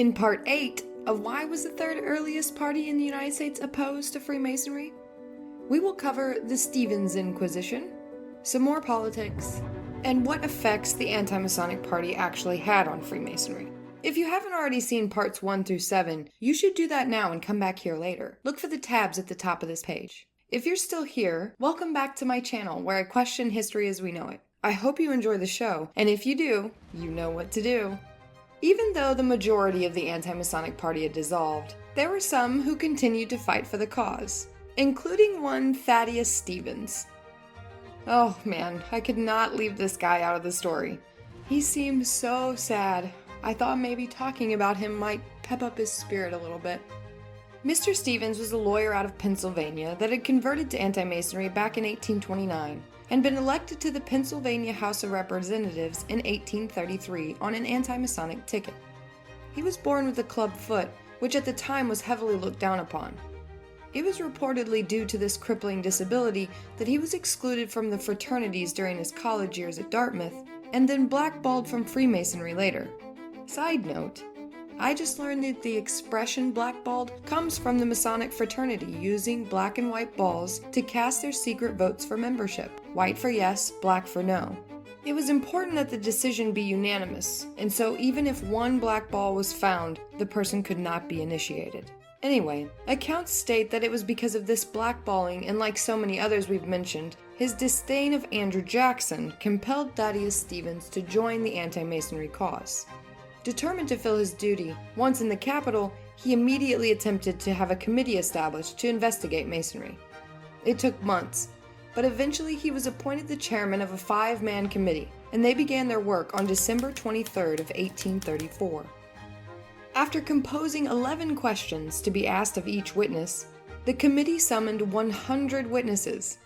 In Part 8 of Why Was the Third Earliest Party in the United States Opposed to Freemasonry, we will cover the Stevens Inquisition, some more politics, and what effects the Anti-Masonic Party actually had on Freemasonry. If you haven't already seen parts 1 through 7, you should do that now and come back here later. Look for the tabs at the top of this page. If you're still here, welcome back to my channel where I question history as we know it. I hope you enjoy the show, and if you do, you know what to do. Even though the majority of the Anti-Masonic Party had dissolved, there were some who continued to fight for the cause, including one Thaddeus Stevens. Oh man, I could not leave this guy out of the story. He seemed so sad. I thought maybe talking about him might pep up his spirit a little bit. Mr. Stevens was a lawyer out of Pennsylvania that had converted to anti-Masonry back in 1829 and been elected to the Pennsylvania House of Representatives in 1833 on an anti-Masonic ticket. He was born with a club foot, which at the time was heavily looked down upon. It was reportedly due to this crippling disability that he was excluded from the fraternities during his college years at Dartmouth and then blackballed from Freemasonry later. Side note, I just learned that the expression blackballed comes from the Masonic fraternity using black and white balls to cast their secret votes for membership, white for yes, black for no. It was important that the decision be unanimous, and so even if one black ball was found, the person could not be initiated. Anyway, accounts state that it was because of this blackballing and like so many others we've mentioned, his disdain of Andrew Jackson compelled Thaddeus Stevens to join the anti-Masonry cause. Determined to fill his duty, once in the capital, he immediately attempted to have a committee established to investigate Masonry. It took months, but eventually he was appointed the chairman of a 5-man committee, and they began their work on December 23rd of 1834. After composing 11 questions to be asked of each witness, the committee summoned 100 witnesses,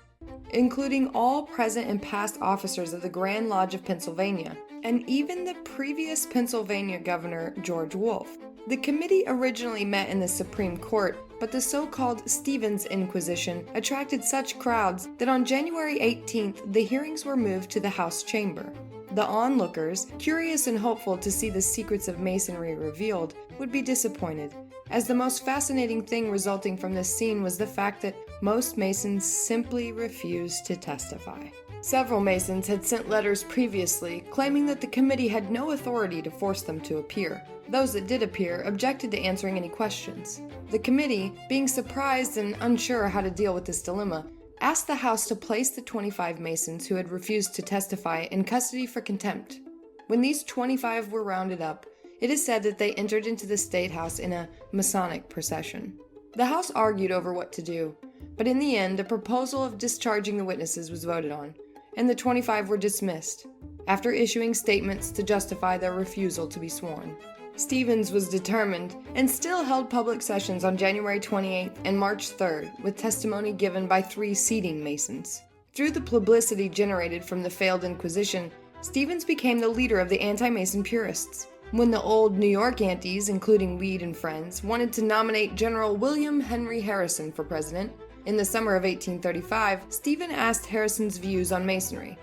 including all present and past officers of the Grand Lodge of Pennsylvania, and even the previous Pennsylvania Governor George Wolfe. The committee originally met in the Supreme Court, but the so-called Stevens Inquisition attracted such crowds that on January 18th, the hearings were moved to the House chamber. The onlookers, curious and hopeful to see the secrets of Masonry revealed, would be disappointed, as the most fascinating thing resulting from this scene was the fact that most Masons simply refused to testify. Several Masons had sent letters previously claiming that the committee had no authority to force them to appear. Those that did appear objected to answering any questions. The committee, being surprised and unsure how to deal with this dilemma, asked the House to place the 25 Masons who had refused to testify in custody for contempt. When these 25 were rounded up, it is said that they entered into the State House in a Masonic procession. The House argued over what to do, but in the end, a proposal of discharging the witnesses was voted on, and the 25 were dismissed, after issuing statements to justify their refusal to be sworn. Stevens was determined, and still held public sessions on January 28th and March 3rd, with testimony given by 3 seating Masons. Through the publicity generated from the failed Inquisition, Stevens became the leader of the anti-Mason purists. When the old New York Antis, including Weed and friends, wanted to nominate General William Henry Harrison for president, in the summer of 1835, Stephen asked Harrison's views on Masonry.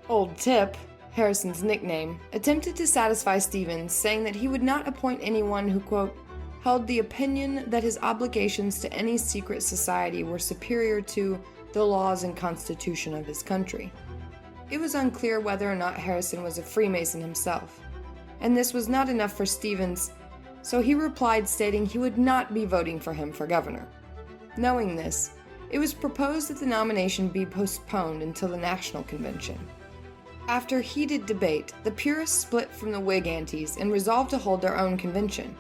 Old Tip, Harrison's nickname, attempted to satisfy Stevens, saying that he would not appoint anyone who, quote, held the opinion that his obligations to any secret society were superior to the laws and constitution of his country. It was unclear whether or not Harrison was a Freemason himself, and this was not enough for Stevens, so he replied stating he would not be voting for him for governor. Knowing this, it was proposed that the nomination be postponed until the National Convention. After heated debate, the purists split from the Whig Antis and resolved to hold their own convention.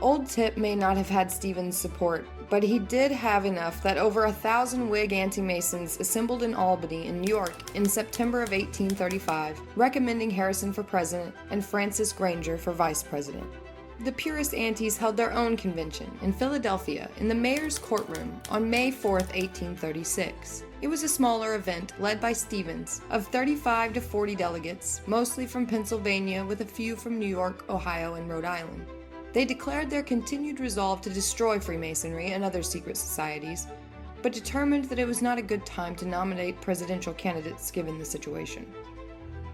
Old Tip may not have had Stevens' support, but he did have enough that over 1,000 Whig anti-Masons assembled in Albany in New York in September of 1835, recommending Harrison for president and Francis Granger for vice president. The Purist Antis held their own convention in Philadelphia in the mayor's courtroom on May 4, 1836. It was a smaller event led by Stevens of 35 to 40 delegates, mostly from Pennsylvania with a few from New York, Ohio, and Rhode Island. They declared their continued resolve to destroy Freemasonry and other secret societies, but determined that it was not a good time to nominate presidential candidates given the situation.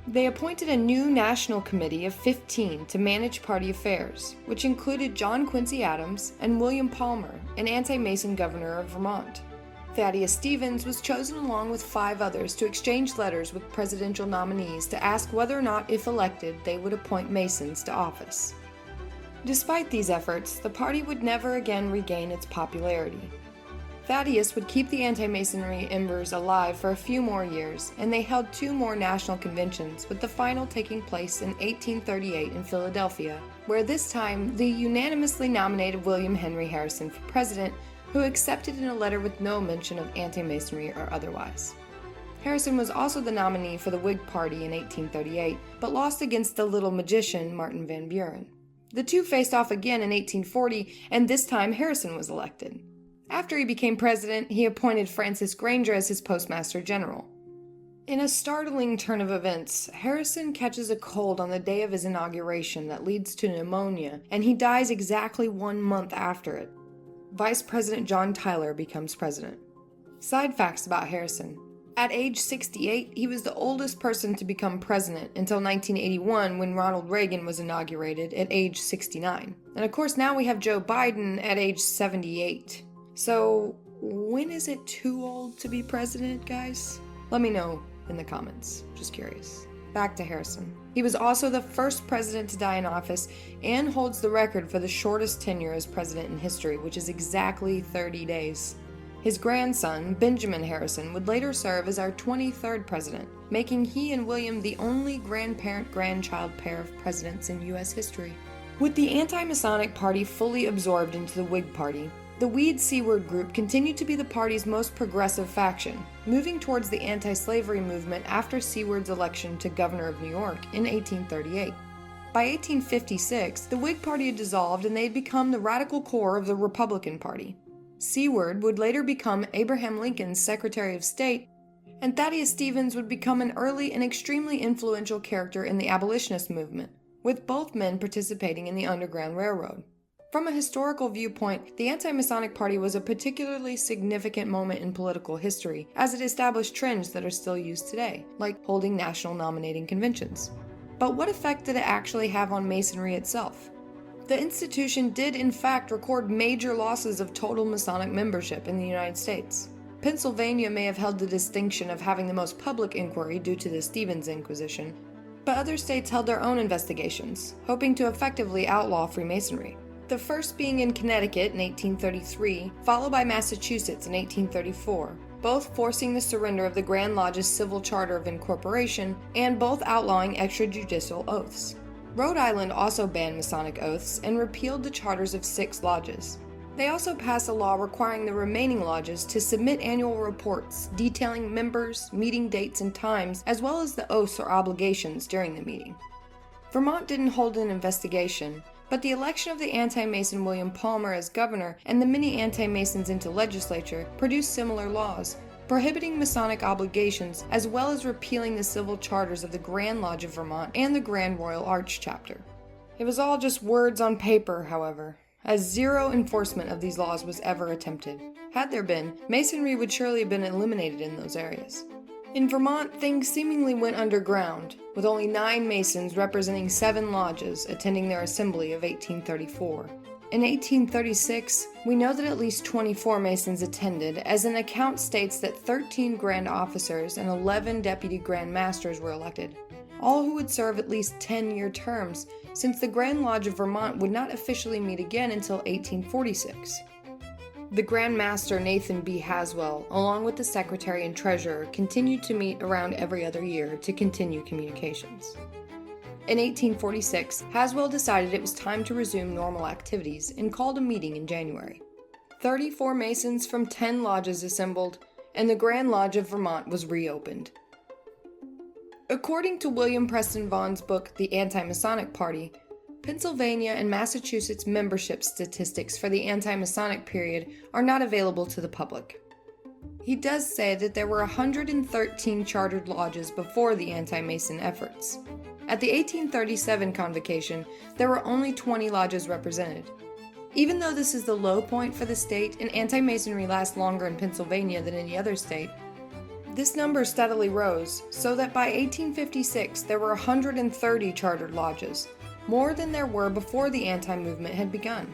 They appointed a new national committee of 15 to manage party affairs, which included John Quincy Adams and William Palmer, an anti-Mason governor of Vermont. Thaddeus Stevens was chosen along with 5 others to exchange letters with presidential nominees to ask whether or not, if elected, they would appoint Masons to office. Despite these efforts, the party would never again regain its popularity. Thaddeus would keep the anti-Masonry embers alive for a few more years, and they held 2 more national conventions, with the final taking place in 1838 in Philadelphia, where this time the unanimously nominated William Henry Harrison for president, who accepted in a letter with no mention of anti-Masonry or otherwise. Harrison was also the nominee for the Whig Party in 1838, but lost against the little magician Martin Van Buren. The two faced off again in 1840, and this time Harrison was elected. After he became president, he appointed Francis Granger as his postmaster general. In a startling turn of events, Harrison catches a cold on the day of his inauguration that leads to pneumonia, and he dies exactly 1 month after it. Vice President John Tyler becomes president. Side facts about Harrison. At age 68, he was the oldest person to become president until 1981 when Ronald Reagan was inaugurated at age 69. And of course now we have Joe Biden at age 78. So, when is it too old to be president, guys? Let me know in the comments. Just curious. Back to Harrison. He was also the first president to die in office and holds the record for the shortest tenure as president in history, which is exactly 30 days. His grandson, Benjamin Harrison, would later serve as our 23rd president, making he and William the only grandparent-grandchild pair of presidents in U.S. history. With the Anti-Masonic Party fully absorbed into the Whig Party, the Weed-Seward group continued to be the party's most progressive faction, moving towards the anti-slavery movement after Seward's election to governor of New York in 1838. By 1856, the Whig Party had dissolved and they had become the radical core of the Republican Party. Seward would later become Abraham Lincoln's Secretary of State, and Thaddeus Stevens would become an early and extremely influential character in the abolitionist movement, with both men participating in the Underground Railroad. From a historical viewpoint, the Anti-Masonic Party was a particularly significant moment in political history, as it established trends that are still used today, like holding national nominating conventions. But what effect did it actually have on Masonry itself? The institution did in fact record major losses of total Masonic membership in the United States. Pennsylvania may have held the distinction of having the most public inquiry due to the Stevens Inquisition, but other states held their own investigations, hoping to effectively outlaw Freemasonry. The first being in Connecticut in 1833, followed by Massachusetts in 1834, both forcing the surrender of the Grand Lodge's civil charter of incorporation and both outlawing extrajudicial oaths. Rhode Island also banned Masonic oaths and repealed the charters of 6 lodges. They also passed a law requiring the remaining lodges to submit annual reports detailing members, meeting dates and times, as well as the oaths or obligations during the meeting. Vermont didn't hold an investigation, but the election of the anti-Mason William Palmer as governor and the many anti-Masons into legislature produced similar laws, prohibiting Masonic obligations as well as repealing the civil charters of the Grand Lodge of Vermont and the Grand Royal Arch chapter. It was all just words on paper, however, as zero enforcement of these laws was ever attempted. Had there been, Masonry would surely have been eliminated in those areas. In Vermont, things seemingly went underground, with only 9 Masons representing 7 lodges attending their assembly of 1834. In 1836, we know that at least 24 Masons attended, as an account states that 13 Grand Officers and 11 Deputy Grand Masters were elected, all who would serve at least 10-year terms, since the Grand Lodge of Vermont would not officially meet again until 1846. The Grand Master Nathan B. Haswell, along with the Secretary and Treasurer, continued to meet around every other year to continue communications. In 1846, Haswell decided it was time to resume normal activities and called a meeting in January. 34 Masons from 10 lodges assembled, and the Grand Lodge of Vermont was reopened. According to William Preston Vaughan's book, The Anti-Masonic Party, Pennsylvania and Massachusetts membership statistics for the anti-Masonic period are not available to the public. He does say that there were 113 chartered lodges before the anti-Mason efforts. At the 1837 convocation, there were only 20 lodges represented. Even though this is the low point for the state and anti-Masonry lasts longer in Pennsylvania than any other state, This number steadily rose, so that by 1856 there were 130 chartered lodges, more than there were before the anti-movement had begun.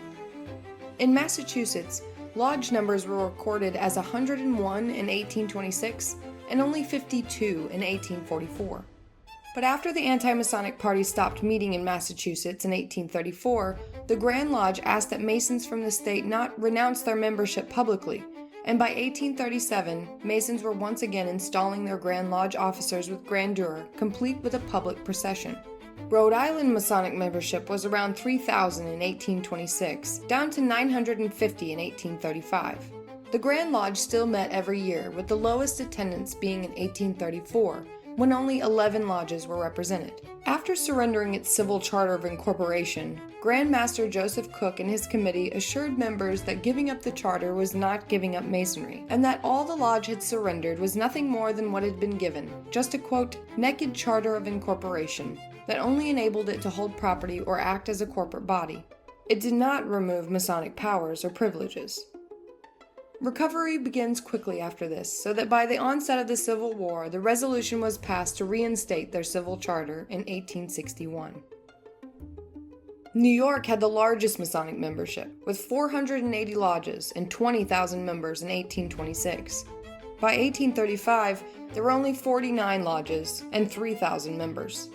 In Massachusetts, lodge numbers were recorded as 101 in 1826 and only 52 in 1844. But after the Anti-Masonic Party stopped meeting in Massachusetts in 1834, the Grand Lodge asked that Masons from the state not renounce their membership publicly, and by 1837, Masons were once again installing their Grand Lodge officers with grandeur, complete with a public procession. Rhode Island Masonic membership was around 3,000 in 1826, down to 950 in 1835. The Grand Lodge still met every year, with the lowest attendance being in 1834, when only 11 lodges were represented. After surrendering its civil charter of incorporation, Grand Master Joseph Cook and his committee assured members that giving up the charter was not giving up Masonry, and that all the lodge had surrendered was nothing more than what had been given, just a quote, naked charter of incorporation that only enabled it to hold property or act as a corporate body. It did not remove Masonic powers or privileges. Recovery begins quickly after this, so that by the onset of the Civil War, the resolution was passed to reinstate their civil charter in 1861. New York had the largest Masonic membership, with 480 lodges and 20,000 members in 1826. By 1835, there were only 49 lodges and 3,000 members.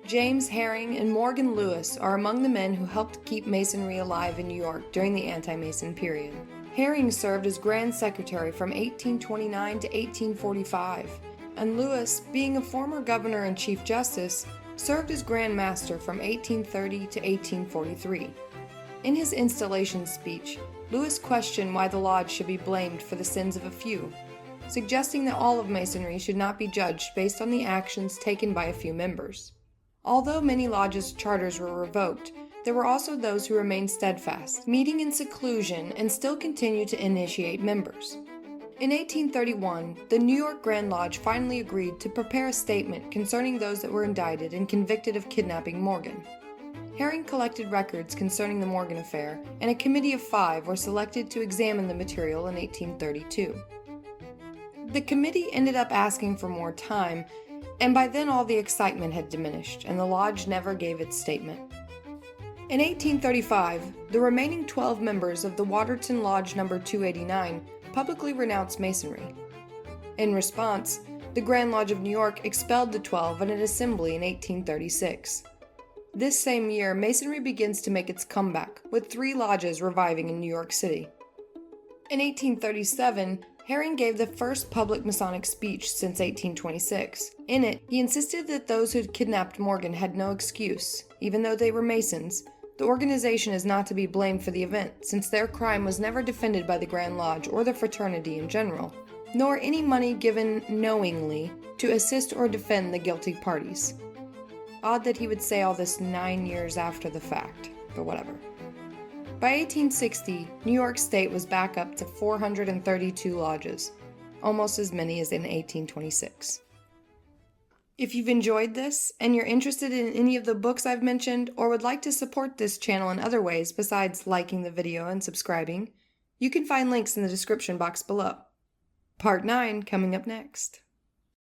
James Herring and Morgan Lewis are among the men who helped keep Masonry alive in New York during the anti-Mason period. Herring served as Grand Secretary from 1829 to 1845, and Lewis, being a former governor and Chief Justice, served as Grand Master from 1830 to 1843. In his installation speech, Lewis questioned why the lodge should be blamed for the sins of a few, suggesting that all of Masonry should not be judged based on the actions taken by a few members. Although many lodges' charters were revoked, there were also those who remained steadfast, meeting in seclusion and still continued to initiate members. In 1831, the New York Grand Lodge finally agreed to prepare a statement concerning those that were indicted and convicted of kidnapping Morgan. Herring collected records concerning the Morgan affair, and a committee of 5 were selected to examine the material in 1832. The committee ended up asking for more time, and by then all the excitement had diminished, and the lodge never gave its statement. In 1835, the remaining 12 members of the Waterton Lodge No. 289 publicly renounced Masonry. In response, the Grand Lodge of New York expelled the 12 at an assembly in 1836. This same year, Masonry begins to make its comeback, with 3 lodges reviving in New York City. In 1837, Herring gave the first public Masonic speech since 1826. In it, he insisted that those who had kidnapped Morgan had no excuse. Even though they were Masons, the organization is not to be blamed for the event, since their crime was never defended by the Grand Lodge or the fraternity in general, nor any money given knowingly to assist or defend the guilty parties. Odd that he would say all this 9 years after the fact, but whatever. By 1860, New York State was back up to 432 lodges, almost as many as in 1826. If you've enjoyed this, and you're interested in any of the books I've mentioned, or would like to support this channel in other ways besides liking the video and subscribing, you can find links in the description box below. Part 9 coming up next.